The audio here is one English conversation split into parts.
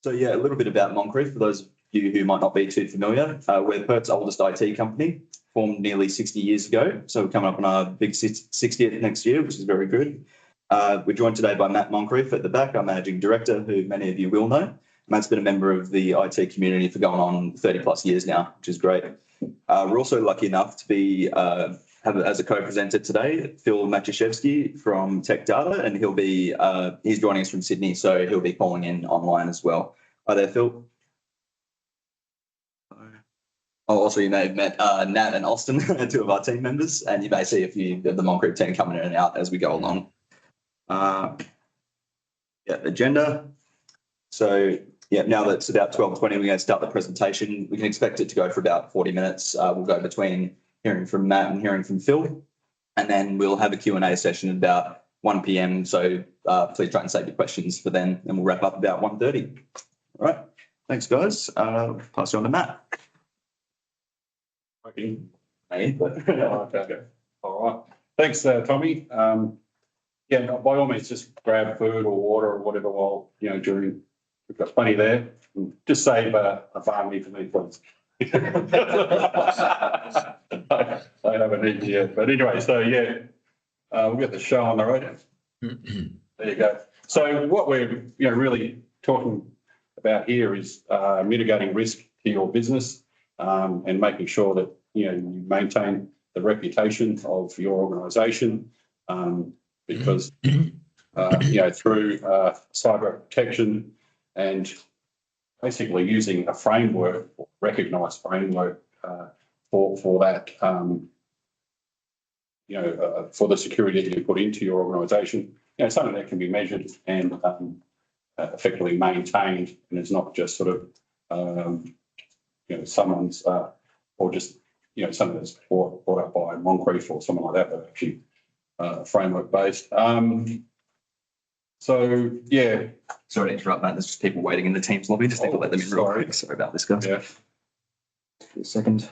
So yeah, a little bit about Moncrieff for those of you who might not be too familiar. We're Perth's oldest IT company, formed nearly 60 years ago. So we're coming up on our big 60th next year, which is very good. We're joined today by Matt Moncrieff at the back, our managing director, who many of you will know. Matt's been a member of the IT community for going on 30 plus years now, which is great. We're also lucky enough to be have as a co-presenter today, Philip Matyashevsky from Tech Data, and he's joining us from Sydney, so he'll be calling in online as well. Hi there, Phil. Oh, also, you may have met Nat and Austin, two of our team members, and you may see a few of the Moncrieff team coming in and out as we go along. Agenda. So, now that it's about 12:20, we're going to start the presentation. We can expect it to go for about 40 minutes. We'll go between hearing from Matt and hearing from Phil, and then we'll have a Q&A session at about 1 p.m. So please try and save your questions for then, and we'll wrap up about 1:30. All right. Thanks, guys. Pass you on to Matt. Okay. Hey, Okay. All right. Thanks, Tommy. By all means, just grab food or water or whatever while, during, we've got plenty there. Just save a farmie for me, please. I haven't eaten yet. But anyway, so we'll get the show on the road. There you go. So what we're really talking about here is mitigating risk to your business and making sure that you maintain the reputation of your organisation because through cyber protection and basically using a framework, recognised framework for that, for the security that you put into your organisation, something that can be measured and effectively maintained, and it's not just sort of someone's or just something that's brought up by Moncrieff or someone like that, but actually framework based. Sorry to interrupt, Matt. There's just people waiting in the Teams lobby. Just need to let them in real quick. Sorry about this, guys. Yeah. A second.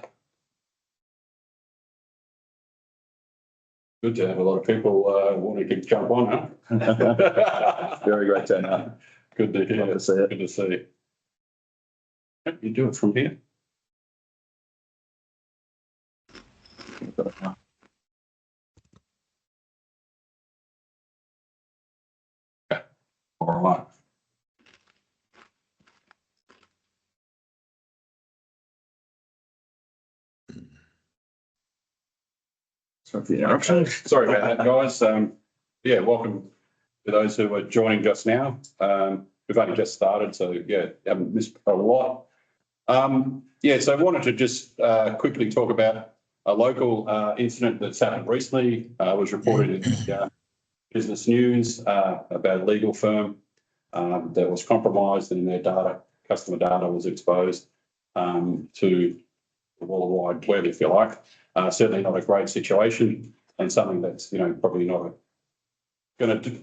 Good to have a lot of people wanting to jump on, huh? Very great turnout. Good to hear. Good to see it. Good to see. You do it from here. Okay. All right. Sorry for the interruption. Sorry about that, guys. Welcome to those who are joining just now. We've only just started, so haven't missed a lot. So I wanted to just quickly talk about a local incident that's happened recently. Was reported in the business news about a legal firm that was compromised and their data, customer data, was exposed to the World Wide Web, if you like. Certainly not a great situation, and something that's probably not going to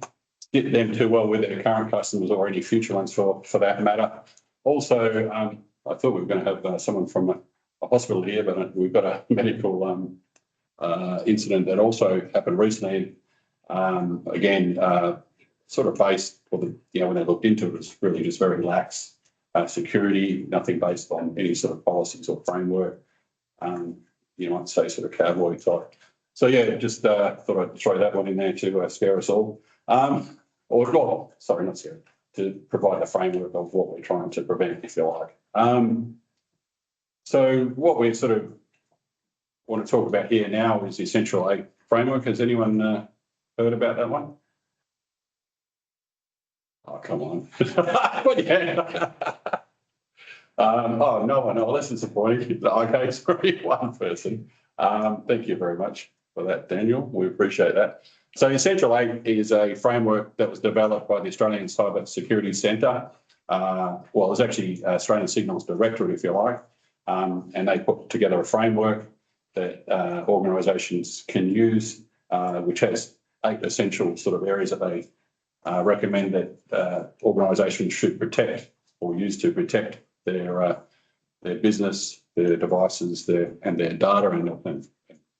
get them too well with their current customers or any future ones for that matter. Also, I thought we were going to have someone from a hospital here, but we've got a medical incident that also happened recently. Again, sort of based, when they looked into it, it's really just very lax security, nothing based on any sort of policies or framework. I'd say sort of cowboy type. So just thought I'd throw that one in there to scare us all. Not scare, to provide the framework of what we're trying to prevent, if you like. So what we sort of want to talk about here now is the Essential 8 framework. Has anyone heard about that one? Oh, come on. No one. Oh, that's disappointing. Okay, sorry, one person. Thank you very much for that, Daniel. We appreciate that. So Essential 8 is a framework that was developed by the Australian Cyber Security Centre. It was actually Australian Signals Directorate, if you like. And they put together a framework that organisations can use, which has 8 essential sort of areas that they recommend that organisations should protect or use to protect their business, their devices, and their data, and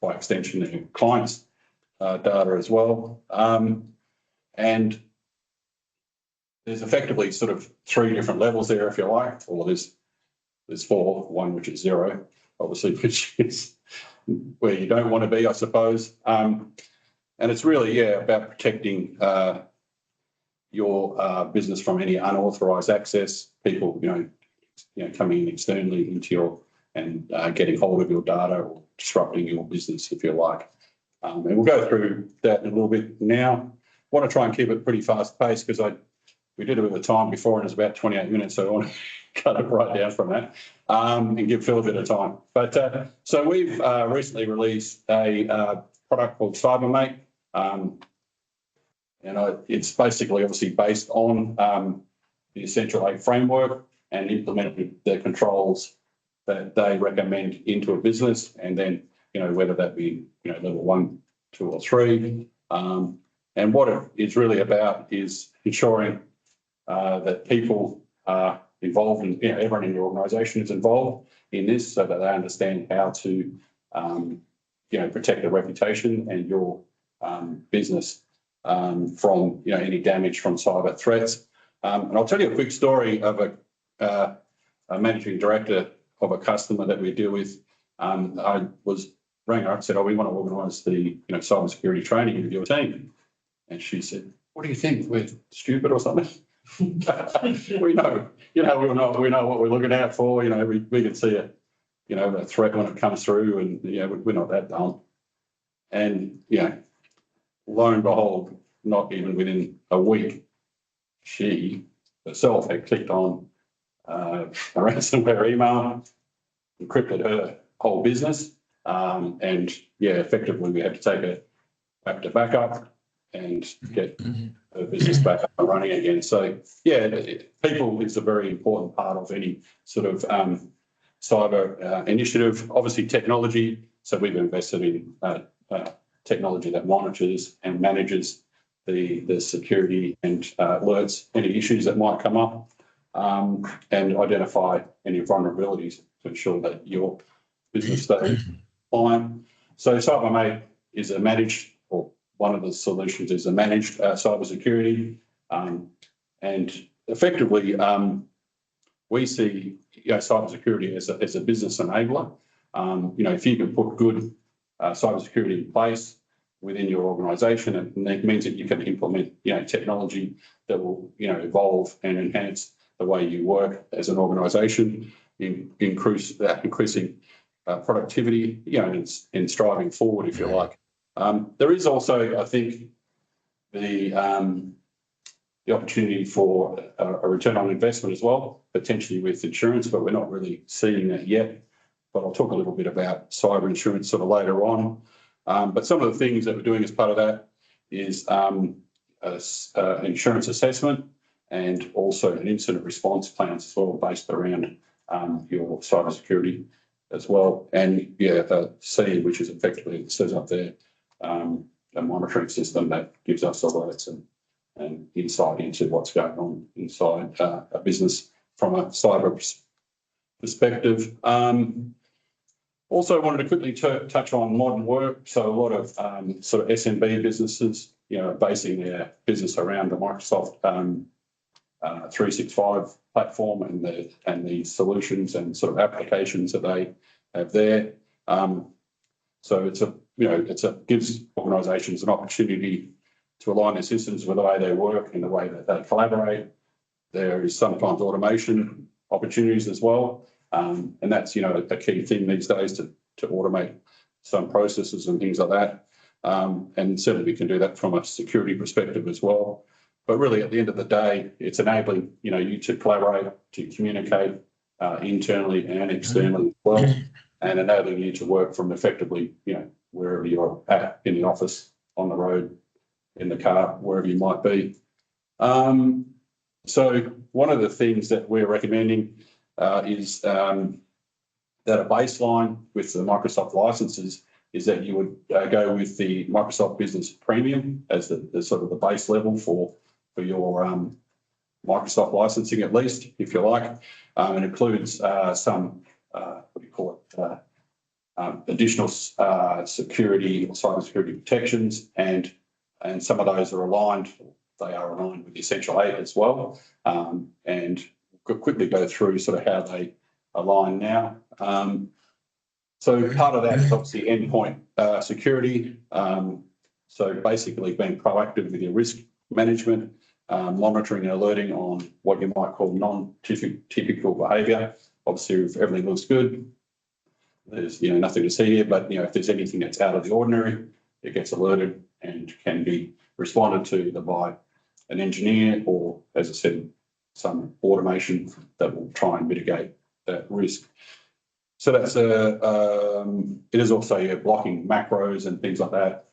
by extension their clients' data as well. And there's effectively sort of 3 different levels there, if you like, or there's 4, one which is 0, obviously, which is where you don't want to be, I suppose. And it's really, about protecting your business from any unauthorised access, people, coming in externally into your and getting hold of your data or disrupting your business, if you like. And we'll go through that in a little bit now. I want to try and keep it pretty fast paced because we did a bit of time before and it's about 28 minutes, so I want to cut it right down from that and give Phil a bit of time. But so we've recently released a product called CyberMate. It's basically obviously based on the Essential 8 framework and implementing the controls that they recommend into a business, and then, whether that be, level 1, 2 or 3. And what it is really about is ensuring that people are involved and everyone in your organisation is involved in this so that they understand how to, protect their reputation and your business from, any damage from cyber threats. And I'll tell you a quick story of a managing director of a customer that we deal with. I rang her up and said, we want to organise the, cyber security training with your team. And she said, what do you think? We're stupid or something? we know what we're looking out for. We can see a threat when it comes through, and we're not that dumb. And lo and behold, not even within a week, she herself had clicked on a ransomware email, encrypted her whole business, and effectively we had to take it back to backup and get her business back up and running again. So people is a very important part of any sort of cyber initiative. Obviously technology, so we've invested in technology that monitors and manages the security and alerts any issues that might come up, and identify any vulnerabilities to ensure that your business stays fine. So CyberMate is a managed, or one of the solutions is a managed cyber security, and effectively we see cyber security as a business enabler. If you can put good cyber security in place within your organisation, and that means that you can implement technology that will evolve and enhance the way you work as an organisation, increasing productivity, and striving forward, if you like. There is also, I think, the opportunity for a return on investment as well, potentially with insurance, but we're not really seeing that yet. But I'll talk a little bit about cyber insurance sort of later on. But some of the things that we're doing as part of that is insurance assessment and also an incident response plan as well, based around your cyber security as well. And C, which is effectively, it says up there, a monitoring system that gives us alerts and insight into what's going on inside a business from a cyber perspective. Also wanted to quickly touch on modern work. So a lot of sort of SMB businesses, basing their business around the Microsoft 365 platform and the solutions and sort of applications that they have there. So it gives organisations an opportunity to align their systems with the way they work and the way that they collaborate. There is sometimes automation opportunities as well. And that's, a key thing these days to automate some processes and things like that. And certainly we can do that from a security perspective as well. But really, at the end of the day, it's enabling, you to collaborate, to communicate internally and externally as well, and enabling you to work from effectively, wherever you're at, in the office, on the road, in the car, wherever you might be. So one of the things that we're recommending is that a baseline with the Microsoft licenses is that you would go with the Microsoft Business Premium as the sort of the base level for your Microsoft licensing, at least, if you like. It includes some additional security or cybersecurity protections, and some of those are aligned. they are aligned with the Essential 8 as well. And we'll quickly go through sort of how they align now. So part of that is obviously endpoint security. So basically being proactive with your risk management, monitoring and alerting on what you might call non-typical behaviour. Obviously, if everything looks good, there's nothing to see here, but if there's anything that's out of the ordinary, it gets alerted and can be responded to either by an engineer or, as I said, some automation that will try and mitigate that risk. So that's it is also blocking macros and things like that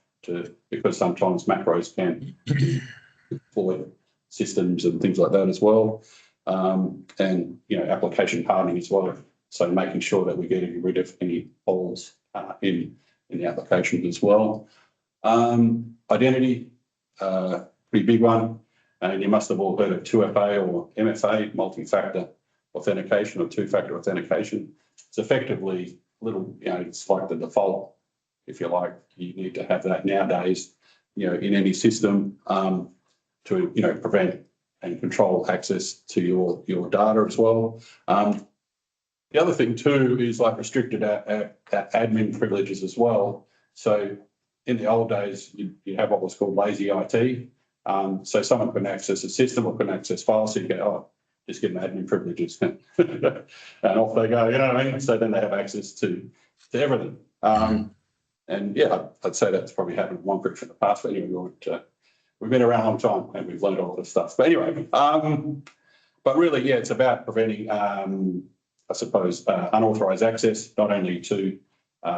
because sometimes macros can deploy systems and things like that as well. And application hardening as well. So making sure that we're getting rid of any holes in the application as well. Identity, pretty big one. And you must have all heard of 2FA or MFA, multi-factor authentication or two-factor authentication. It's effectively it's like the default, if you like. You need to have that nowadays, in any system to, prevent and control access to your data as well. The other thing too is like restricted admin privileges as well. So in the old days, you have what was called lazy IT. So someone can access a system or can access files. So you go, just give them admin privileges and off they go, you know what I mean? So then they have access to everything. And yeah, I'd say that's probably happened with Moncrieff in the past, but anyway, we've been around a long time and we've learned all this stuff. But anyway, but really, yeah, it's about preventing, I suppose, unauthorised access, not only to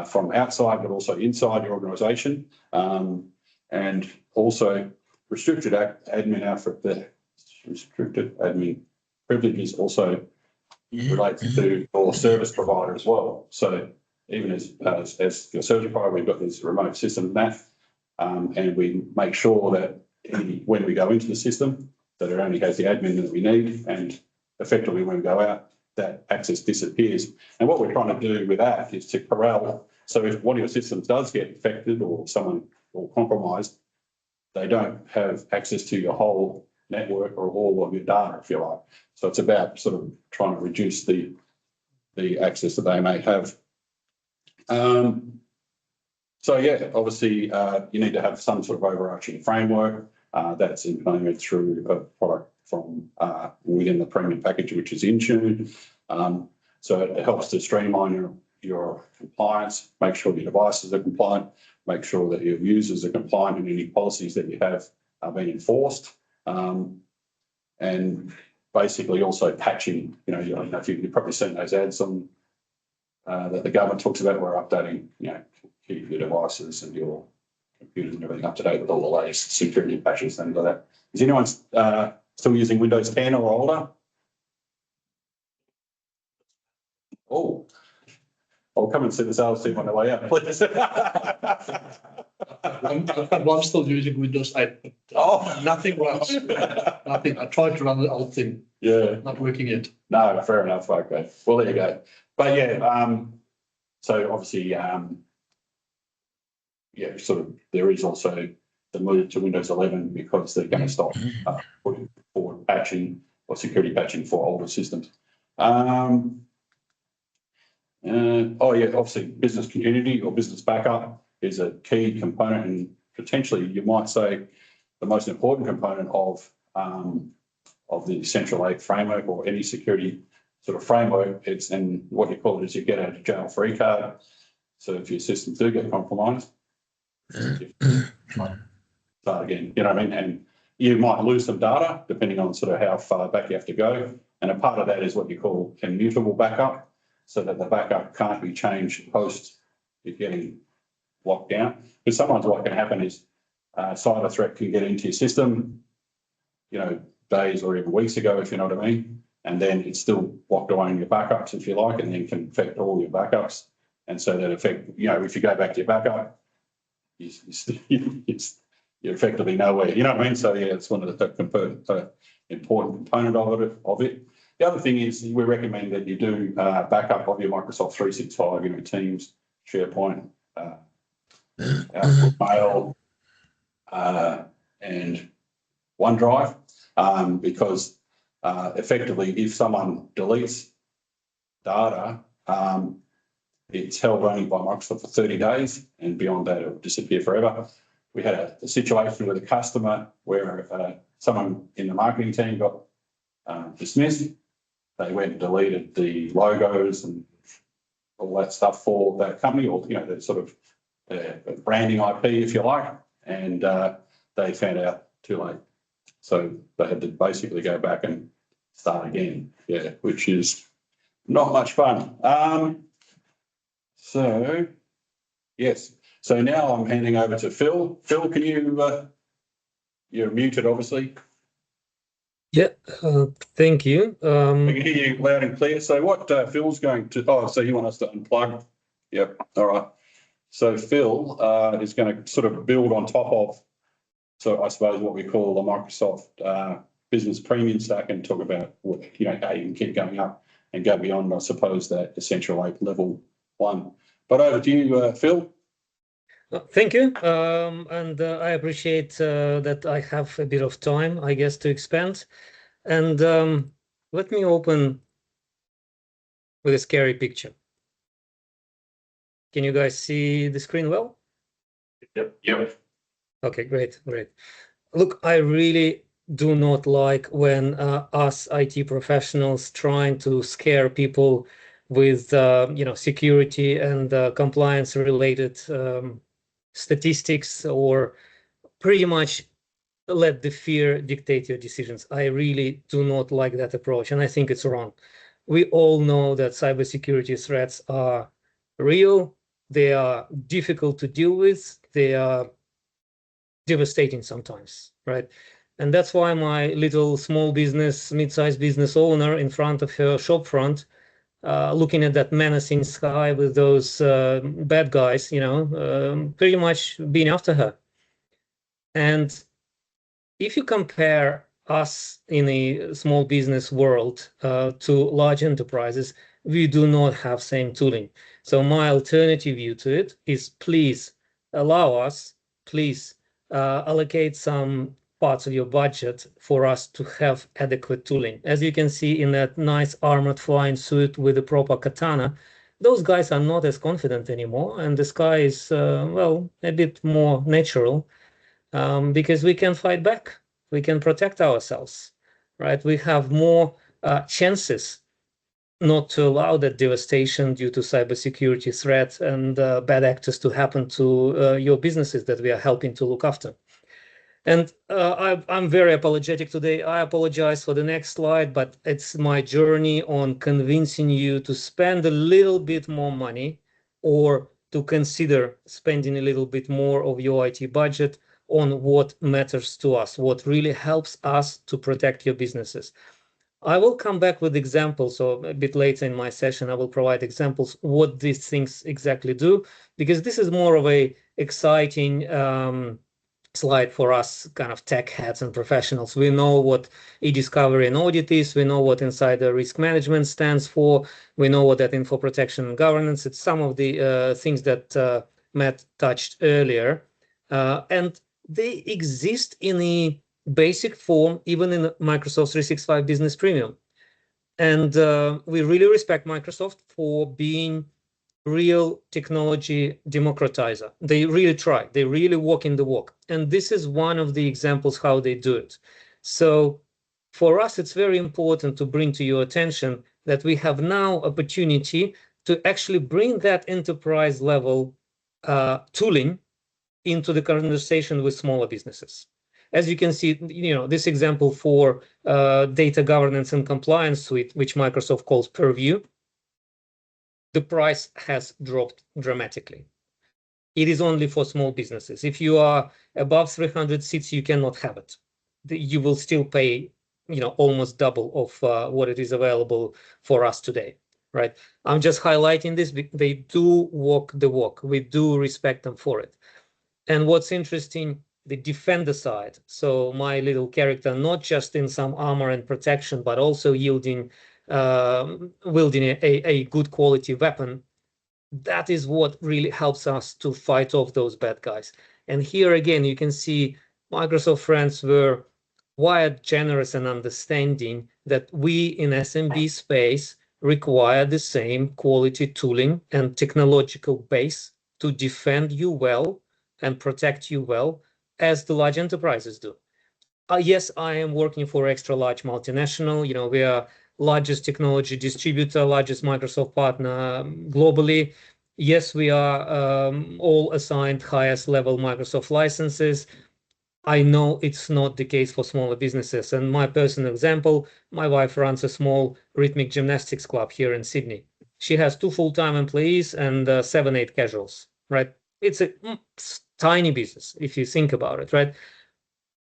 from outside, but also inside your organisation. And also restricted restricted admin privileges also relates to your service provider as well. So even as your service provider, we've got this remote system and we make sure that when we go into the system, that it only has the admin that we need, and effectively when we go out, that access disappears. And what we're trying to do with that is to corral. So if one of your systems does get infected or someone or compromised, they don't have access to your whole network or all of your data, if you like. So it's about sort of trying to reduce the access that they may have. So yeah, obviously you need to have some sort of overarching framework that's implemented through a product from within the premium package, which is Intune. So it helps to streamline your compliance, make sure your devices are compliant, make sure that your users are compliant and any policies that you have are being enforced. And basically also patching, you've probably seen those ads on that the government talks about. We're updating, keep your devices and your computers and everything up to date with all the latest security patches, things like that. Is anyone still using Windows 10 or older? Oh, I'll come and see the sales team on the way out, please. I'm still using Windows 8. Nothing works. Nothing. I tried to run the old thing. Yeah. Not working yet. No, fair enough. Okay. Well, there you go. But yeah, so obviously, sort of there is also the move to Windows 11 because they're going to stop putting forward patching or security patching for older systems. Obviously business continuity or business backup is a key component and potentially you might say the most important component of the Essential 8 framework or any security sort of framework. And what you call it is you get out of jail free card. So if your systems do get compromised, start again, you know what I mean? And you might lose some data depending on sort of how far back you have to go. And a part of that is what you call immutable backup, so that the backup can't be changed post it getting locked down. Because sometimes what can happen is cyber threat can get into your system, days or even weeks ago, if you know what I mean. And then it's still locked away in your backups, if you like, and then can affect all your backups. And so that affect, if you go back to your backup, you're effectively nowhere, you know what I mean? So yeah, it's one of the important component of it. The other thing is we recommend that you do backup of your Microsoft 365, Teams, SharePoint, Outlook, Mail, and OneDrive, because effectively, if someone deletes data, it's held only by Microsoft for 30 days, and beyond that, it will disappear forever. We had a situation with a customer where someone in the marketing team got dismissed. They went and deleted the logos and all that stuff for that company, or the sort of branding IP, if you like, and they found out too late. So they had to basically go back and start again, which is not much fun. So, yes. So now I'm handing over to Phil. Phil, can you, you're muted, obviously. Yeah, thank you. I can hear you loud and clear. So what Phil's going to, so you want us to unplug? Yep, all right. So Phil is going to sort of build on top of, so I suppose what we call the Microsoft Business Premium Stack, and talk about what, how you can keep going up and go beyond, I suppose, that Essential 8 level 1. But over to you, Phil. Thank you. And I appreciate that I have a bit of time, I guess, to expand. And let me open with a scary picture. Can you guys see the screen well? Yep. Okay, great. Look, I really do not like when us IT professionals trying to scare people with security and compliance related statistics, or pretty much let the fear dictate your decisions. I really do not like that approach, and I think it's wrong. We all know that cybersecurity threats are real. They are difficult to deal with. They are devastating sometimes, right? And that's why my little small business, mid-sized business owner in front of her shop front, looking at that menacing sky with those bad guys, pretty much being after her. And if you compare us in a small business world to large enterprises, we do not have same tooling. So my alternative view to it is, please allow us, please allocate some parts of your budget for us to have adequate tooling. As you can see in that nice armored flying suit with the proper katana, those guys are not as confident anymore, and the sky is, a bit more natural, because we can fight back, we can protect ourselves, right? We have more chances not to allow that devastation due to cybersecurity threats and bad actors to happen to your businesses that we are helping to look after. And I'm very apologetic today. I apologize for the next slide, but it's my journey on convincing you to spend a little bit more money, or to consider spending a little bit more of your IT budget on what matters to us, what really helps us to protect your businesses. I will come back with examples, so a bit later in my session, I will provide examples what these things exactly do, because this is more of a exciting slide for us kind of tech heads and professionals. We know what e-discovery and audit is. We know what insider risk management stands for. We know what that info protection and governance. It's some of the things that Matt touched earlier. And they exist in a basic form, even in Microsoft 365 Business Premium. And we really respect Microsoft for being real technology democratizer. They really try. They really walk in the walk. And this is one of the examples how they do it. So for us, it's very important to bring to your attention that we have now opportunity to actually bring that enterprise level tooling into the conversation with smaller businesses. As you can see, this example for data governance and compliance suite, which Microsoft calls Purview, the price has dropped dramatically. It is only for small businesses. If you are above 300 seats, you cannot have it. You will still pay, almost double of what it is available for us today, right? I'm just highlighting this. They do walk the walk. We do respect them for it. And what's interesting, the defender side. So my little character, not just in some armor and protection, but also wielding a good quality weapon. That is what really helps us to fight off those bad guys. And here again, you can see Microsoft friends were wired, generous, and understanding that we in SMB space require the same quality tooling and technological base to defend you well and protect you well as the large enterprises do. Yes, I am working for extra large multinational. We are largest technology distributor, largest Microsoft partner globally. Yes, we are all assigned highest level Microsoft licenses. I know it's not the case for smaller businesses. And my personal example, my wife runs a small rhythmic gymnastics club here in Sydney. She has 2 full-time employees and 7, 8 casuals, right? It's a tiny business if you think about it, right?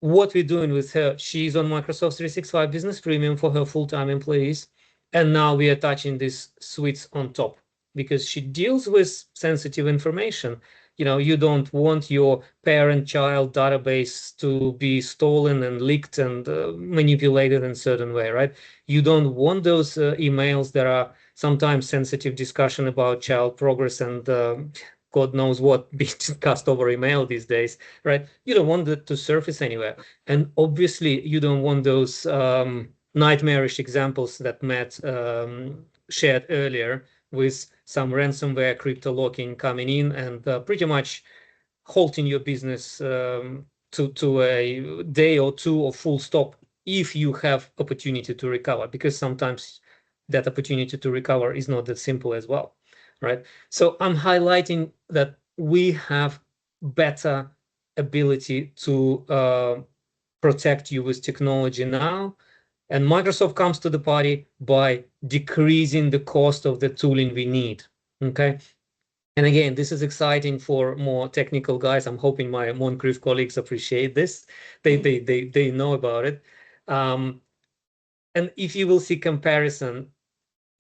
What we're doing with her, she's on Microsoft 365 Business Premium for her full-time employees. And now we are touching these suites on top because she deals with sensitive information. You don't want your parent-child database to be stolen and leaked and manipulated in a certain way, right? You don't want those emails that are sometimes sensitive discussion about child progress and God knows what being discussed over email these days, right? You don't want that to surface anywhere. And obviously, you don't want those nightmarish examples that Matt shared earlier with some ransomware crypto locking coming in and pretty much halting your business to a day or two of full stop if you have opportunity to recover, because sometimes that opportunity to recover is not that simple as well, right? So I'm highlighting that we have better ability to protect you with technology now. And Microsoft comes to the party by decreasing the cost of the tooling we need. Okay. And again, this is exciting for more technical guys. I'm hoping my Moncrieff colleagues appreciate this. They know about it. And if you will see comparison,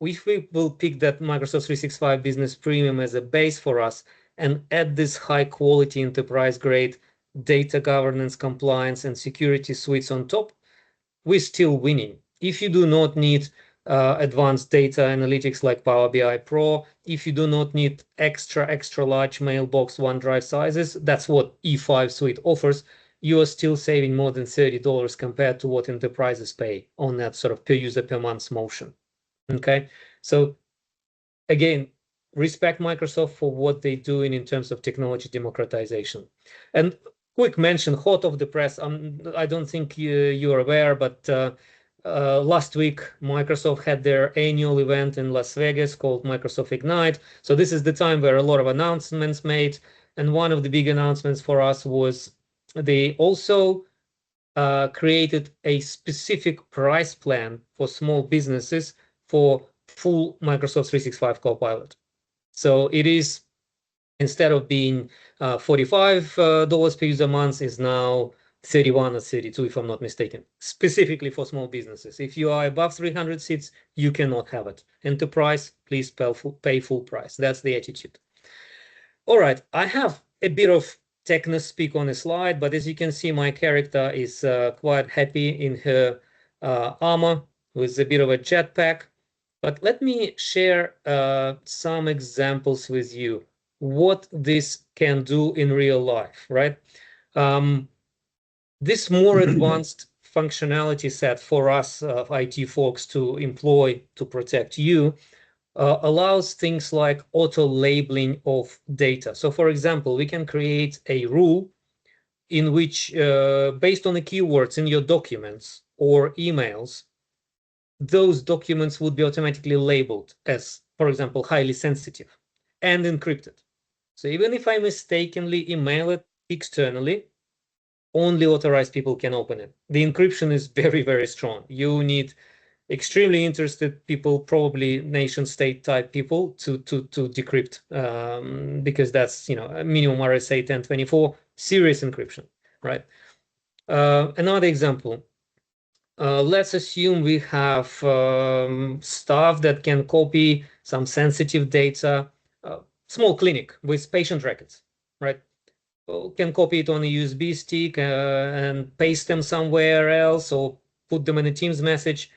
if we will pick that Microsoft 365 Business Premium as a base for us and add this high quality enterprise grade data governance, compliance, and security suites on top, we're still winning. If you do not need advanced data analytics like Power BI Pro, if you do not need extra large mailbox OneDrive sizes, that's what E5 suite offers, you are still saving more than $30 compared to what enterprises pay on that sort of per user per month motion. Okay, so again, respect Microsoft for what they're doing in terms of technology democratization. And quick mention, hot off the press, I don't think you're aware, but last week, Microsoft had their annual event in Las Vegas called Microsoft Ignite. So this is the time where a lot of announcements made. And one of the big announcements for us was they also created a specific price plan for small businesses for full Microsoft 365 Copilot. So it is, instead of being $45 per user month, is now 31 or 32, if I'm not mistaken, specifically for small businesses. If you are above 300 seats, you cannot have it. Enterprise, please pay full price. That's the attitude. All right, I have a bit of techno speak on a slide, but as you can see, my character is quite happy in her armor with a bit of a jetpack. But let me share some examples with you, what this can do in real life, right? This more advanced functionality set for us IT folks to employ to protect you allows things like auto labeling of data. So for example, we can create a rule in which based on the keywords in your documents or emails, those documents would be automatically labeled as, for example, highly sensitive and encrypted. So even if I mistakenly email it externally, only authorized people can open it. The encryption is very, very strong. You need extremely interested people, probably nation state type people to decrypt because that's, a minimum RSA 1024, serious encryption, right? Another example. Let's assume we have staff that can copy some sensitive data, small clinic with patient records, right? Can copy it on a USB stick and paste them somewhere else or put them in a Teams message.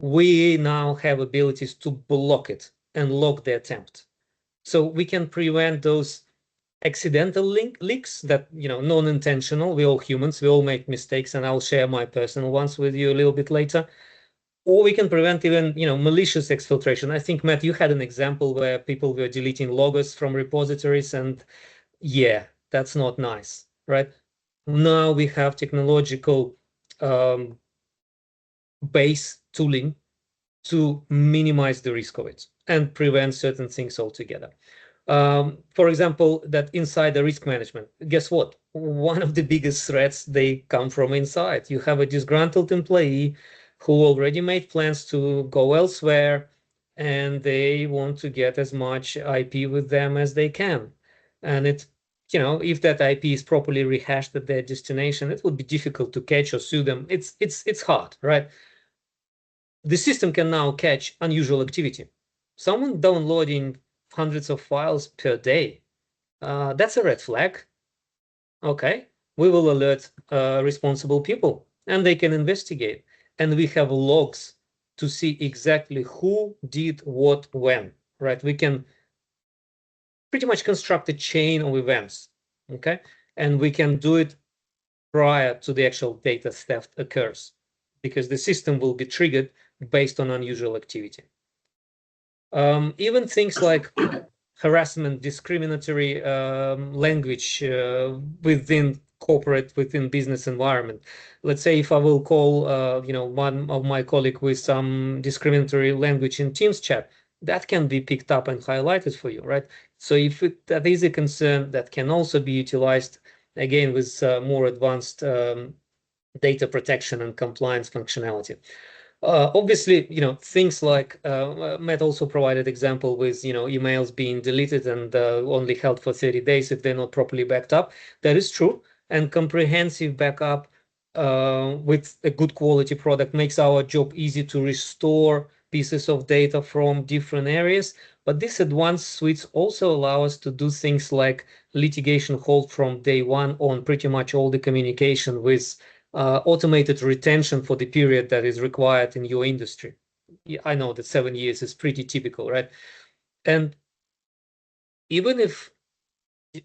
We now have abilities to block it and lock the attempt. So we can prevent those accidental leaks that, non-intentional. We're all humans, we all make mistakes, and I'll share my personal ones with you a little bit later. Or we can prevent even, malicious exfiltration. I think, Matt, you had an example where people were deleting logos from repositories, and yeah, that's not nice, right? Now we have technological base tooling to minimize the risk of it and prevent certain things altogether. For example, that insider risk management, guess what? One of the biggest threats, they come from inside. You have a disgruntled employee who already made plans to go elsewhere, and they want to get as much IP with them as they can. And if that IP is properly rehashed at their destination, it would be difficult to catch or sue them. It's hard, right? The system can now catch unusual activity. Someone downloading hundreds of files per day, that's a red flag. Okay, we will alert responsible people, and they can investigate. And we have logs to see exactly who did what when, right? We can pretty much construct a chain of events, okay? And we can do it prior to the actual data theft occurs, because the system will be triggered based on unusual activity. Even things like harassment, discriminatory language within business environment. Let's say if I will call, one of my colleague with some discriminatory language in Teams chat, that can be picked up and highlighted for you, right? So if that is a concern, that can also be utilized again with more advanced data protection and compliance functionality. Obviously, things like Matt also provided example with, emails being deleted and only held for 30 days if they're not properly backed up. That is true. And comprehensive backup with a good quality product makes our job easy to restore pieces of data from different areas. But these advanced suites also allow us to do things like litigation hold from day one on pretty much all the communication with automated retention for the period that is required in your industry. Yeah, I know that 7 years is pretty typical, right? And even if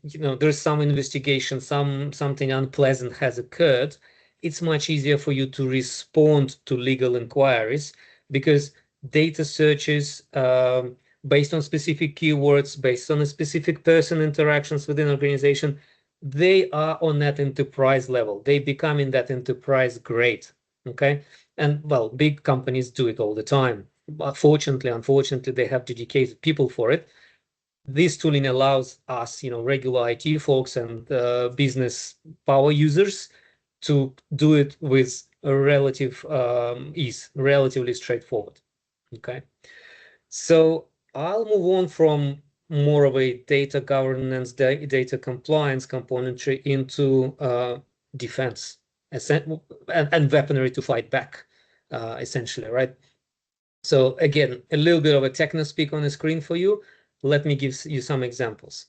there's some investigation, something unpleasant has occurred, it's much easier for you to respond to legal inquiries, because data searches based on specific keywords, based on a specific person interactions within an organization, they are on that enterprise level. They become in that enterprise grade, okay? And well, big companies do it all the time. But unfortunately, they have dedicated people for it. This tooling allows us, regular IT folks and business power users to do it with a relative ease, relatively straightforward, okay? So I'll move on from more of a data governance, data compliance componentry into defense and weaponry to fight back, essentially, right? So again, a little bit of a techno speak on the screen for you. Let me give you some examples.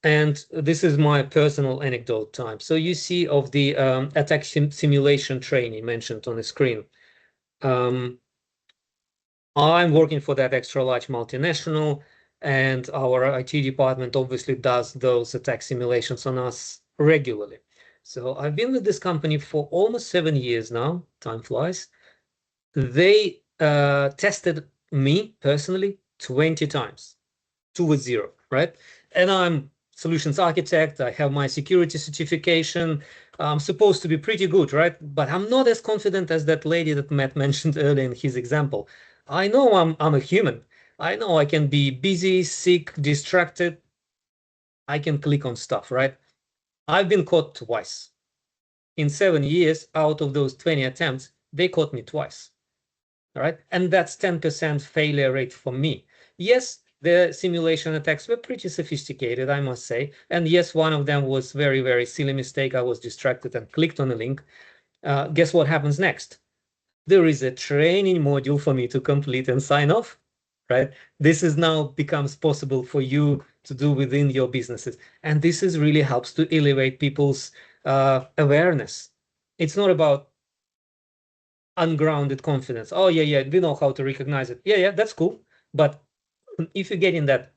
And this is my personal anecdote time. So you see of the attack simulation training mentioned on the screen. I'm working for that extra large multinational, and our IT department obviously does those attack simulations on us regularly. So I've been with this company for almost 7 years now. Time flies. They tested me personally 20 times, 2 with 0, right? And I'm solutions architect. I have my security certification. I'm supposed to be pretty good, right? But I'm not as confident as that lady that Matt mentioned earlier in his example. I know I'm a human. I know I can be busy, sick, distracted. I can click on stuff, right? I've been caught twice. In 7 years, out of those 20 attempts, they caught me twice. All right. And that's 10% failure rate for me. Yes, the simulation attacks were pretty sophisticated, I must say. And yes, one of them was very, very silly mistake. I was distracted and clicked on a link. Guess what happens next? There is a training module for me to complete and sign off, right? This is now becomes possible for you to do within your businesses. And this is really helps to elevate people's awareness. It's not about ungrounded confidence. Oh, yeah, we know how to recognize it. Yeah, that's cool. But if you get in that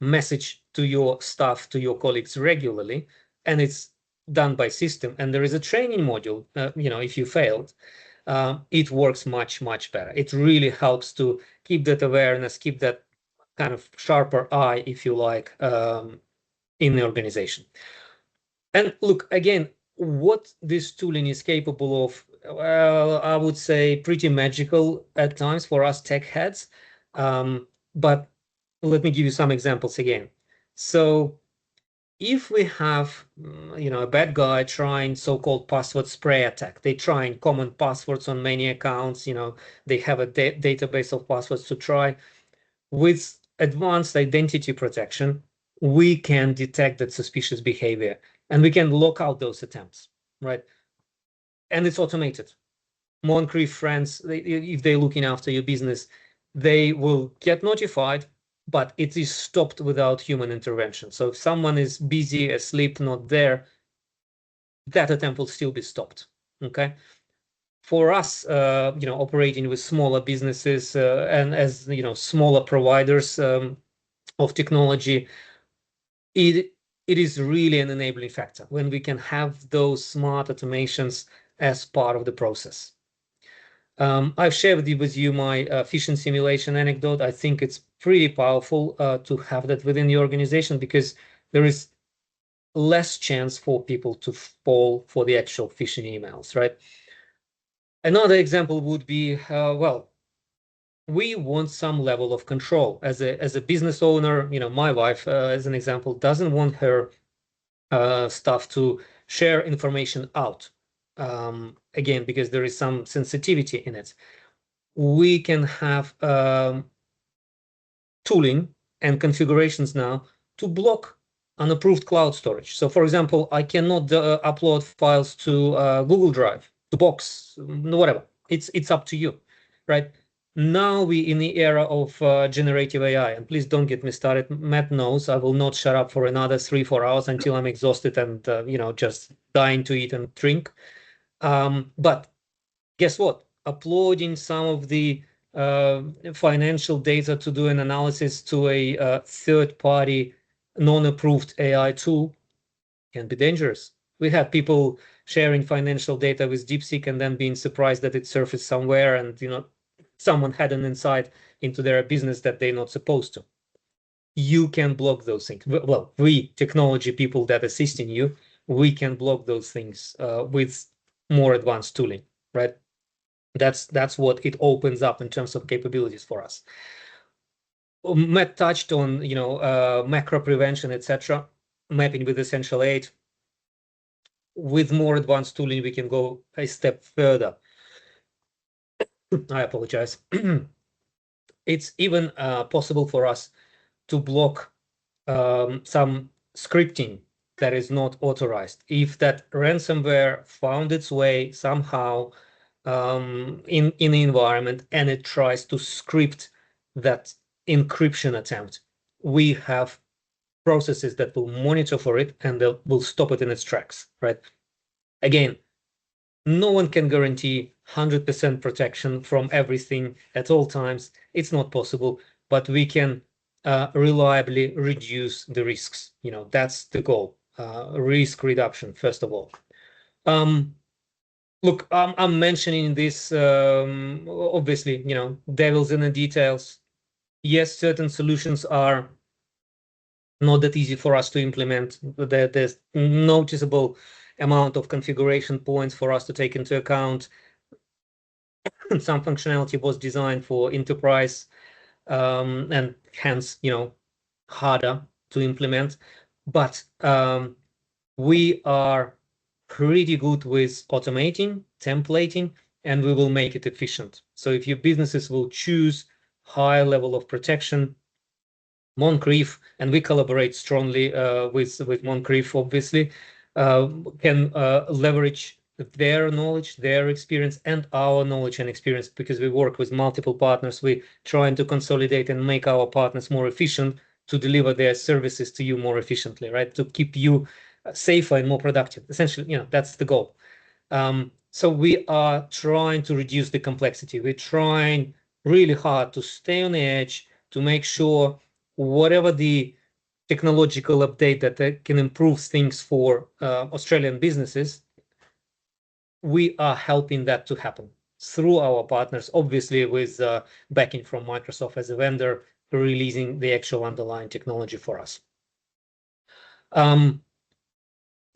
message to your staff, to your colleagues regularly, and it's done by system, and there is a training module, if you failed, it works much, much better. It really helps to keep that awareness, keep that kind of sharper eye, if you like, in the organization. And look, again, what this tooling is capable of, well, I would say pretty magical at times for us tech heads. But let me give you some examples again. So if we have, a bad guy trying so-called password spray attack, they trying common passwords on many accounts, they have a database of passwords to try. With advanced identity protection, we can detect that suspicious behavior and we can lock out those attempts, right? And it's automated. Moncrieff friends, if they're looking after your business, they will get notified, but it is stopped without human intervention. So if someone is busy, asleep, not there, that attempt will still be stopped, okay? For us, operating with smaller businesses and as, smaller providers of technology, it is really an enabling factor when we can have those smart automations as part of the process. I've shared with you my phishing simulation anecdote. I think it's pretty powerful to have that within the organization because there is less chance for people to fall for the actual phishing emails, right? Another example would be, we want some level of control. As a business owner, my wife, as an example, doesn't want her staff to share information out. Again, because there is some sensitivity in it. We can have tooling and configurations now to block unapproved cloud storage. So for example, I cannot upload files to Google Drive, to Box, whatever. It's up to you, right? Now we in the era of generative AI, and please don't get me started. Matt knows I will not shut up for another 3-4 hours until I'm exhausted and just dying to eat and drink. But guess what? Uploading some of the financial data to do an analysis to a third-party, non-approved AI tool can be dangerous. We have people sharing financial data with DeepSeek and then being surprised that it surfaced somewhere and someone had an insight into their business that they're not supposed to. You can block those things. Well, we technology people that assisting you, we can block those things with more advanced tooling, right? That's what it opens up in terms of capabilities for us. Matt touched on macro prevention, etc., mapping with Essential 8. With more advanced tooling, we can go a step further. I apologize. It's even possible for us to block some scripting that is not authorized. If that ransomware found its way somehow in the environment and it tries to script that encryption attempt, we have processes that will monitor for it and they will stop it in its tracks, right? Again, no one can guarantee 100% protection from everything at all times. It's not possible, but we can reliably reduce the risks. That's the goal, risk reduction, first of all. Look, I'm mentioning this, obviously, devil's in the details. Yes, certain solutions are not that easy for us to implement. There's noticeable amount of configuration points for us to take into account. Some functionality was designed for enterprise and hence, harder to implement. But we are pretty good with automating, templating, and we will make it efficient. So if your businesses will choose high level of protection, Moncrieff, and we collaborate strongly with Moncrieff, obviously, can leverage their knowledge, their experience, and our knowledge and experience, because we work with multiple partners. We're trying to consolidate and make our partners more efficient to deliver their services to you more efficiently, right? To keep you safer and more productive. Essentially, that's the goal. So we are trying to reduce the complexity. We're trying really hard to stay on the edge, to make sure whatever the technological update that can improve things for Australian businesses, we are helping that to happen through our partners, obviously with backing from Microsoft as a vendor, releasing the actual underlying technology for us.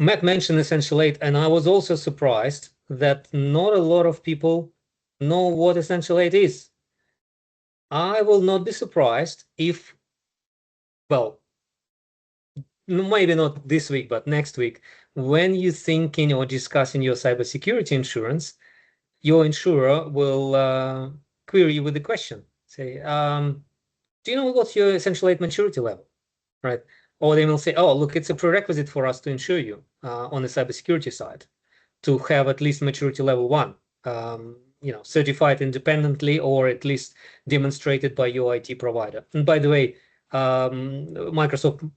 Matt mentioned Essential 8, and I was also surprised that not a lot of people know what Essential 8 is. I will not be surprised if, well, maybe not this week, but next week, when you're thinking or discussing your cybersecurity insurance, your insurer will query you with the question, say, do you know what's your Essential 8 maturity level, right? Or they will say, oh, look, it's a prerequisite for us to insure you on the cybersecurity side to have at least maturity level 1, certified independently or at least demonstrated by your IT provider. And by the way, Microsoft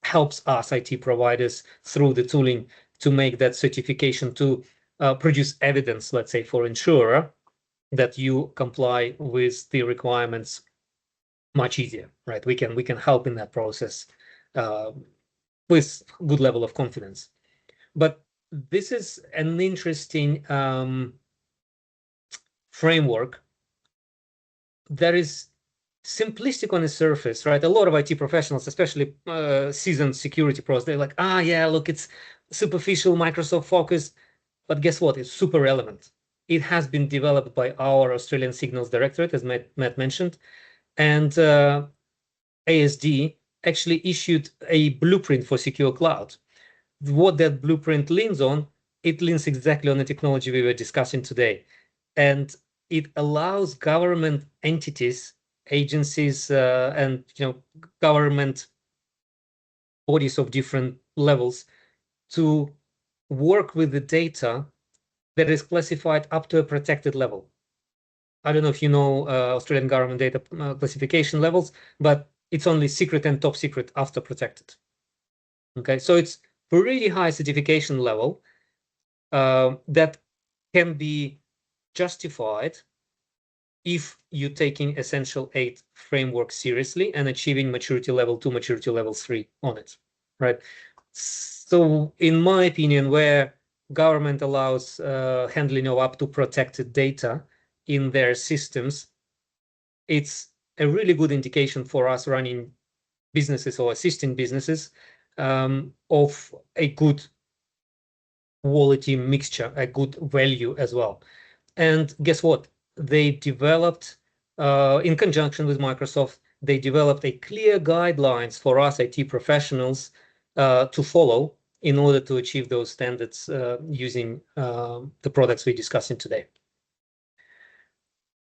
helps us IT providers through the tooling to make that certification to produce evidence, let's say, for insurer that you comply with the requirements much easier, right? We can help in that process with good level of confidence. But this is an interesting framework that is simplistic on the surface, right? A lot of IT professionals, especially seasoned security pros, they're like, yeah, look, it's superficial, Microsoft focused, but guess what? It's super relevant. It has been developed by our Australian Signals Directorate, as Matt mentioned, and ASD actually issued a blueprint for secure cloud. What that blueprint leans on, it leans exactly on the technology we were discussing today. And it allows government entities, agencies, and government bodies of different levels to work with the data that is classified up to a protected level. I don't know if you know Australian government data classification levels, but it's only secret and top secret after protected. Okay, so it's pretty high certification level that can be justified if you're taking Essential 8 framework seriously and achieving maturity level 2, maturity level 3 on it, right? So in my opinion, where government allows handling of up to protected data in their systems, it's a really good indication for us running businesses or assisting businesses of a good quality mixture, a good value as well. And guess what? They developed, in conjunction with Microsoft, they developed a clear guidelines for us IT professionals to follow in order to achieve those standards using the products we're discussing today.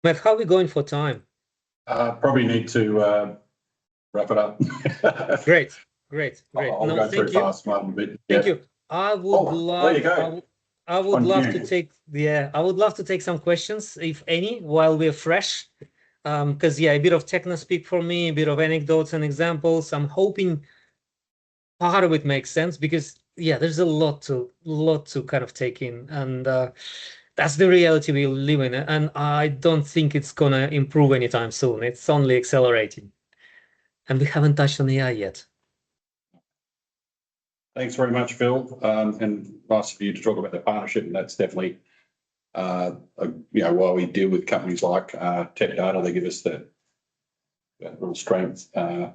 Matt, how are we going for time? Probably need to wrap it up. Great. I'll go through fast, Martin, but Thank you. I would love. there you go. I would love to take. Yeah, I would love to take some questions, if any, while we're fresh. Because a bit of techno speak for me, a bit of anecdotes and examples. I'm hoping part of it makes sense because there's a lot to kind of take in, and that's the reality we live in, and I don't think it's gonna improve anytime soon. It's only accelerating, and we haven't touched on AI yet. Thanks very much, Phil. And nice of you to talk about the partnership, and that's definitely, while we deal with companies like Tech Data, they give us that real strength, and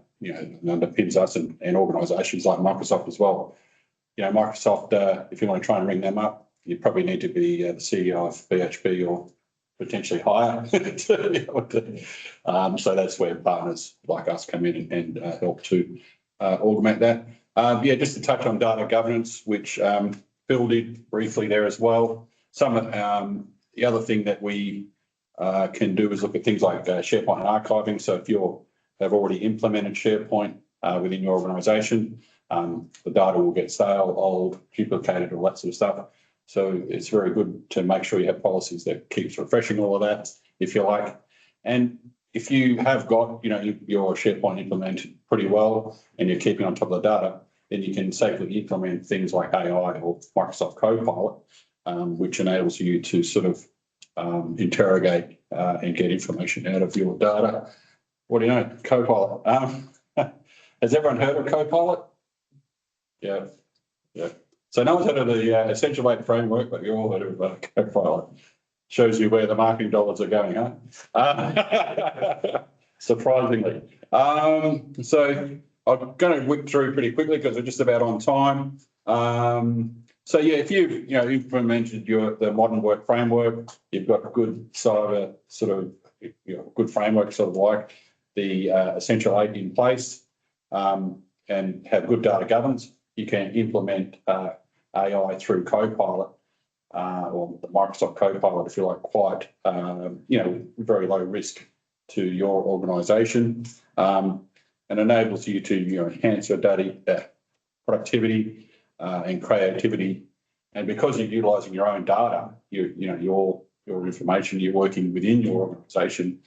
underpins us and organisations like Microsoft as well. Microsoft, if you want to try and ring them up, you probably need to be the CEO of BHP or potentially higher. So that's where partners like us come in and help to augment that. Just to touch on data governance, which Phil did briefly there as well. The other thing that we can do is look at things like SharePoint archiving. So if you have already implemented SharePoint within your organisation, the data will get stale, old, duplicated, all that sort of stuff. So it's very good to make sure you have policies that keeps refreshing all of that, if you like. And if you have got, your SharePoint implemented pretty well and you're keeping on top of the data, then you can safely implement things like AI or Microsoft Copilot, which enables you to sort of interrogate and get information out of your data. What do you know? Copilot. Has everyone heard of Copilot? Yeah, yeah. So no one's heard of the Essential 8 framework, but you all heard of Copilot. Shows you where the marketing dollars are going, huh? Surprisingly. So I'm going to whip through pretty quickly because we're just about on time. So yeah, if you've implemented the modern work framework, you've got a good cyber sort of good framework, sort of like the Essential 8 in place, and have good data governance, you can implement AI through Copilot, or the Microsoft Copilot, if you like, quite very low risk to your organisation, and enables you to enhance your data productivity and creativity. And because you're utilising your own data, your information, you're working within your organisation,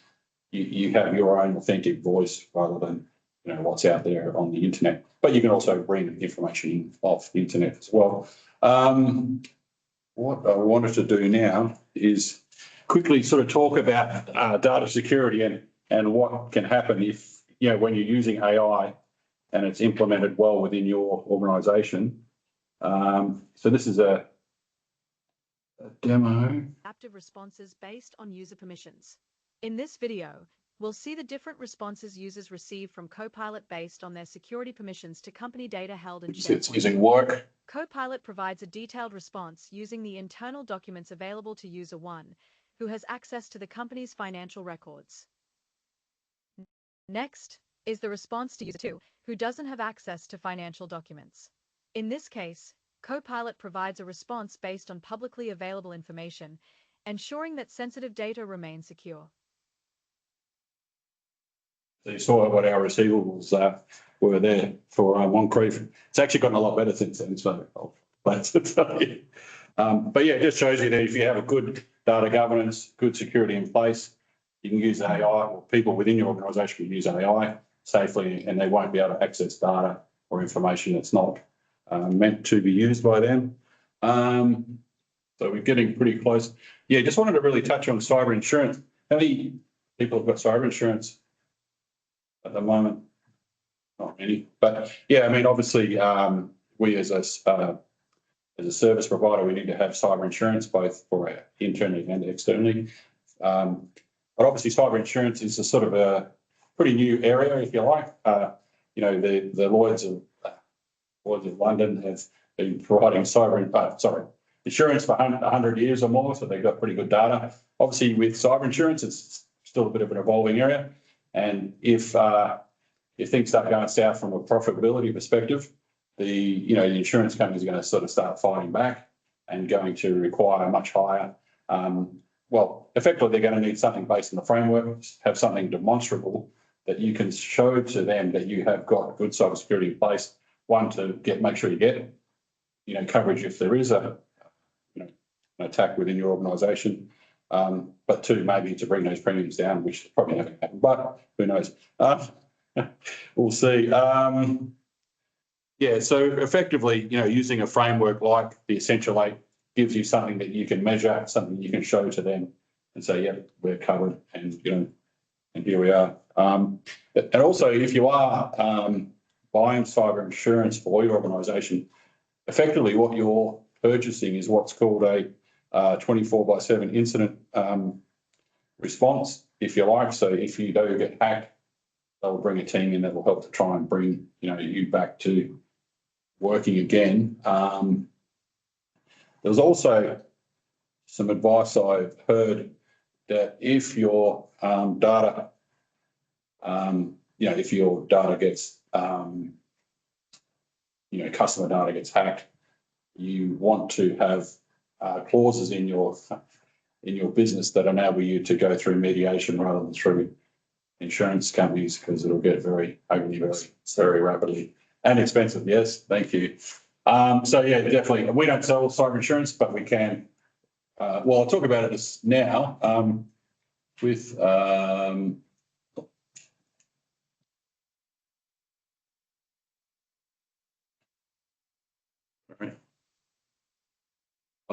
you have your own authentic voice rather than what's out there on the internet. But you can also bring information in off the internet as well. What I wanted to do now is quickly sort of talk about data security and what can happen if when you're using AI and it's implemented well within your organisation. So this is a demo. Adaptive responses based on user permissions. In this video, we'll see the different responses users receive from Copilot based on their security permissions to company data held in SharePoint. It's using work. Copilot provides a detailed response using the internal documents available to user 1, who has access to the company's financial records. Next is the response to user 2, who doesn't have access to financial documents. In this case, Copilot provides a response based on publicly available information, ensuring that sensitive data remains secure. So you saw what our receivables were there for Moncrieff. It's actually gotten a lot better since then, so I'll glad to tell you. But yeah, it just shows you that if you have a good data governance, good security in place, you can use AI, or people within your organisation can use AI safely, and they won't be able to access data or information that's not meant to be used by them. So we're getting pretty close. Yeah, just wanted to really touch on cyber insurance. How many people have got cyber insurance at the moment? Not many, but yeah, I mean, obviously, we as a service provider, we need to have cyber insurance both for internally and externally. But obviously, cyber insurance is a sort of a pretty new area, if you like. The Lloyd's of London have been providing insurance for 100 years or more, so they've got pretty good data. Obviously, with cyber insurance, it's still a bit of an evolving area, and if things start going south from a profitability perspective, the insurance companies are going to sort of start fighting back and going to require much higher. Effectively, they're going to need something based on the framework, have something demonstrable that you can show to them that you have got good cybersecurity in place. One, to make sure you get coverage if there is an attack within your organisation. But two, maybe to bring those premiums down, which probably never happen, but who knows? We'll see. So effectively, using a framework like the Essential 8 gives you something that you can measure, something you can show to them and say, yeah, we're covered, and and here we are. And also, if you are buying cyber insurance for your organisation, effectively what you're purchasing is what's called a 24/7 incident response, if you like. So if you do get hacked, they'll bring a team in that will help to try and bring you back to working again. There was also some advice I've heard that if your data, if your data gets, customer data gets hacked, you want to have clauses in your business that enable you to go through mediation rather than through insurance companies, because it'll get very ugly very rapidly and expensive. Yes, thank you. So yeah, definitely. We don't sell cyber insurance, but we can. I'll talk about it now with. Oh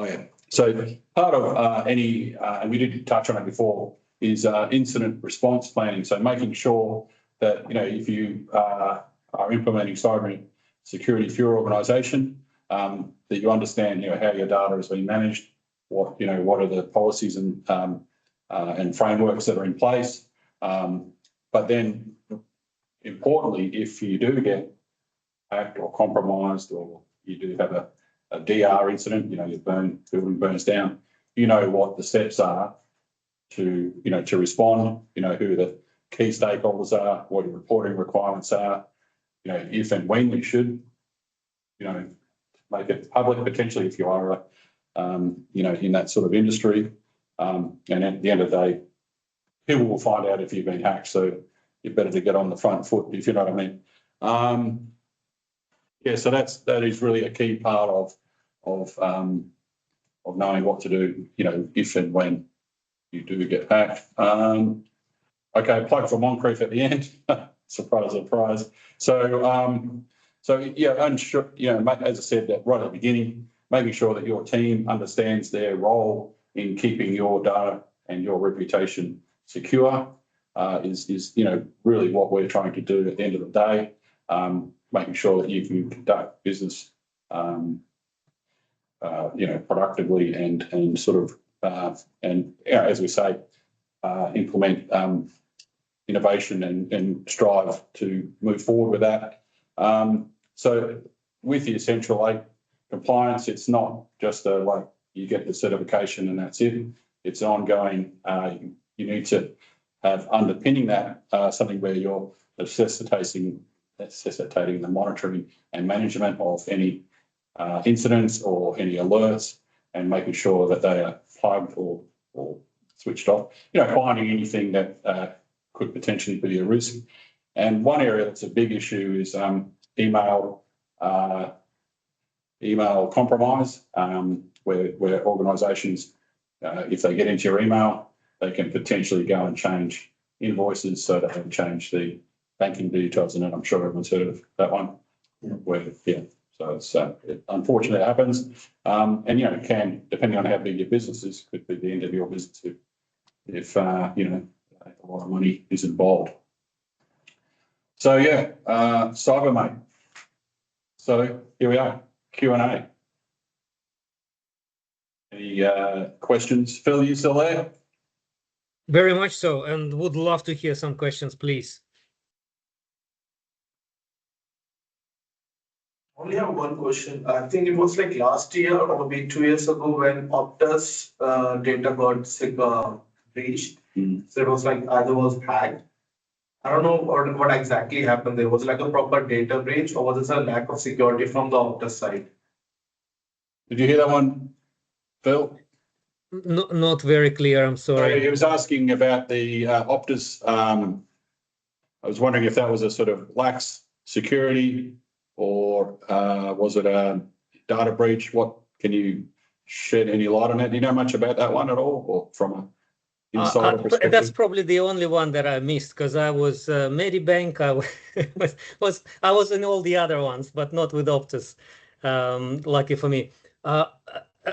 yeah. So part of any, and we did touch on it before, is incident response planning. So making sure that if you are implementing cyber security for your organisation, that you understand, how your data is being managed, what are the policies and frameworks that are in place. But then, importantly, if you do get hacked or compromised, or you do have a DR incident, your building burns down, what the steps are to respond, who the key stakeholders are, what your reporting requirements are, if and when you should, make it public potentially if you are, in that sort of industry. And at the end of the day, people will find out if you've been hacked. So you're better to get on the front foot, if you know what I mean. So that is really a key part of knowing what to do, if and when you do get hacked. Okay, plug for Moncrieff at the end. Surprise, surprise. So unsure, as I said that right at the beginning, making sure that your team understands their role in keeping your data and your reputation secure is really what we're trying to do at the end of the day. Making sure that you can conduct business, productively and sort of as we say, implement innovation and strive to move forward with that. So with the Essential 8 compliance, it's not just like you get the certification and that's it. It's ongoing. You need to have underpinning that something where you're necessitating the monitoring and management of any incidents or any alerts, and making sure that they are plugged or switched off. Finding anything that could potentially be a risk. And one area that's a big issue is email compromise, where organisations, if they get into your email, they can potentially go and change invoices so they can change the banking details in it. I'm sure everyone's heard of that one. So it's unfortunately it happens, and it can, depending on how big your business is, could be the end of your business if a lot of money is involved. So cyber mate. So here we are, Q&A. Any questions? Phil, you still there? Very much so, and would love to hear some questions, please. Only have one question. I think it was like last year or maybe 2 years ago when Optus data got breached. So it was like either was hacked. I don't know what exactly happened there. Was it like a proper data breach, or was this a lack of security from the Optus side? Did you hear that one, Phil? Not very clear, I'm sorry. He was asking about the Optus. I was wondering if that was a sort of lax security, or was it a data breach? What can you shed any light on that? Do you know much about that one at all, or from an insider perspective? That's probably the only one that I missed, because I was Medibank. I was in all the other ones, but not with Optus. Lucky for me.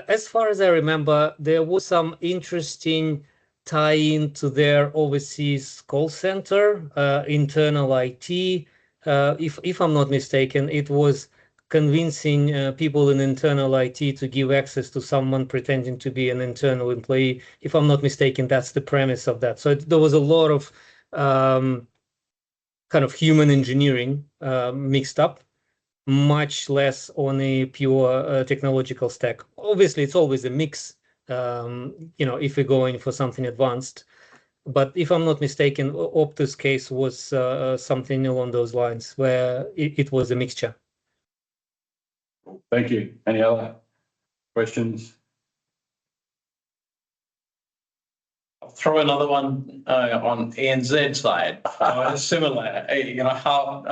As far as I remember, there was some interesting tie-in to their overseas call center, internal IT. If I'm not mistaken, it was convincing people in internal IT to give access to someone pretending to be an internal employee. If I'm not mistaken, that's the premise of that. So there was a lot of kind of human engineering mixed up, much less on a pure technological stack. Obviously, it's always a mix, if we're going for something advanced. But if I'm not mistaken, Optus case was something along those lines, where it was a mixture. Thank you. Any other questions? I'll throw another one on ANZ side. Similar, how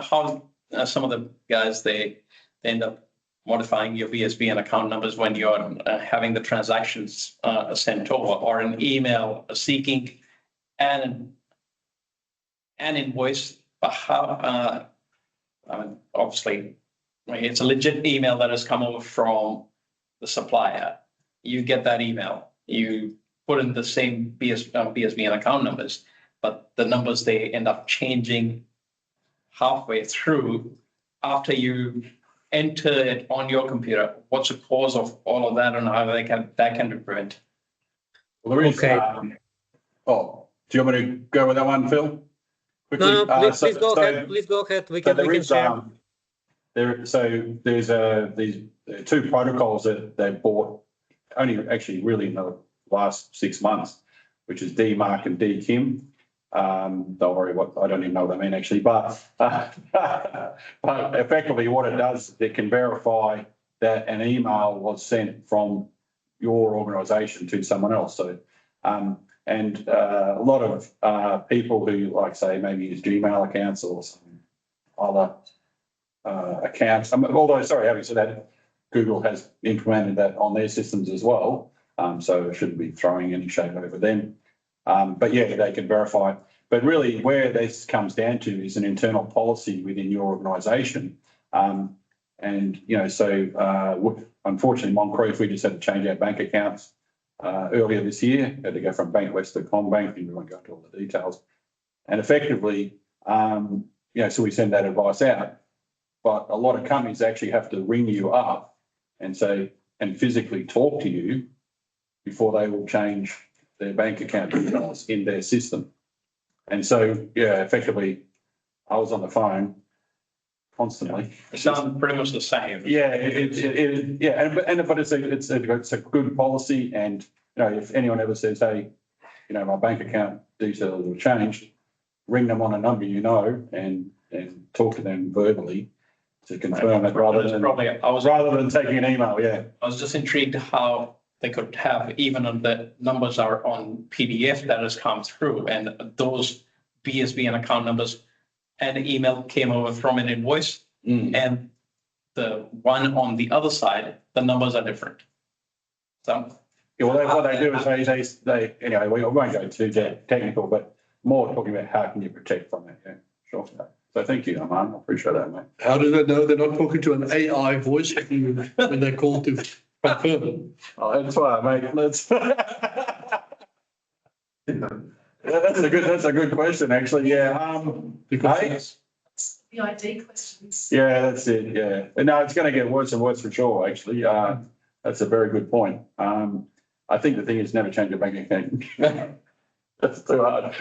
some of the guys, they end up modifying your BSBN account numbers when you're having the transactions sent over, or an email seeking an invoice. But how? Obviously, it's a legit email that has come over from the supplier. You get that email. You put in the same BSBN account numbers, but the numbers, they end up changing. halfway through, after you enter it on your computer, what's the cause of all of that and how that can be prevented? Well, there is, Okay. do you want me to go with that one, Phil? Quickly? No, please, So- please go so- ahead. Please go ahead. We So can there is, share. there's these two protocols that they bought only actually really in the last 6 months, which is DMARC and DKIM. Don't worry, I don't even know what I mean actually, but effectively what it does, it can verify that an email was sent from your organisation to someone else. So, and a lot of people who, like, say, maybe use Gmail accounts or some other accounts. Although, sorry, having said that, Google has implemented that on their systems as well. So it shouldn't be throwing any shade over them. But yeah, they can verify. But really where this comes down to is an internal policy within your organisation. And, you know, so unfortunately, Moncrieff, we just had to change our bank accounts earlier this year. Had to go from Bank West to Combank, and we won't go into all the details. And effectively, you know, so we send that advice out. But a lot of companies actually have to ring you up and say, and physically talk to you before they will change their bank account details in their system. And so, yeah, effectively, I was on the phone constantly. It sounds pretty much the same. Yeah, but it's a good policy, and you know, if anyone ever says, hey, you know, my bank account details have changed, ring them on a number you know, and talk to them verbally to confirm it rather than taking an email. Yeah, I was just intrigued how they could have, even on the numbers are on PDF that has come through, and those BSB and account numbers, and an email came over from an invoice, and the one on the other side, the numbers are different. So. Yeah, well, what they do is they anyway, we won't go too technical, but more talking about how can you protect from it. Yeah, sure. So thank you, Aman. I appreciate that, mate. How do they know they're not talking to an AI voice when they call to confirm? Oh, that's why, mate. That's a good question, actually. Yeah. Because The ID questions. Yeah, that's it. Yeah. No, it's going to get worse and worse for sure, actually. That's a very good point. I think the thing is never change your bank account. That's too hard.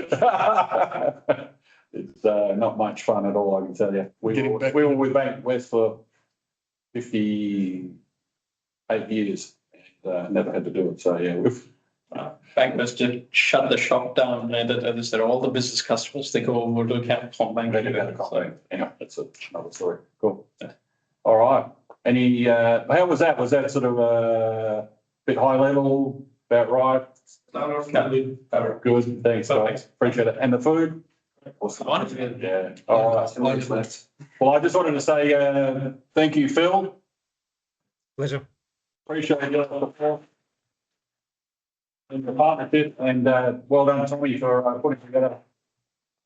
It's not much fun at all, I can tell you. We were with Bank West for 58 years and never had to do it. So, yeah, we've. Bank West just shut the shop down, and they said all the business customers, they go over to Combank. Anyway, that's another story. Cool. All right. Any, how was that? Was that sort of a bit high level, about right? Good. Thanks, guys. Appreciate it. And the food? Awesome. Wonderful. Yeah. All right. Well, I just wanted to say thank you, Phil. Pleasure. Appreciate your support and the partnership, and well done, Tommy, for putting together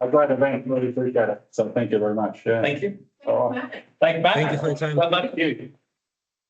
a great event. Really appreciate it. So thank you very much. Yeah. Thank you. All right. Thank you, Matt. Thank you for your time. Well done. Thank you.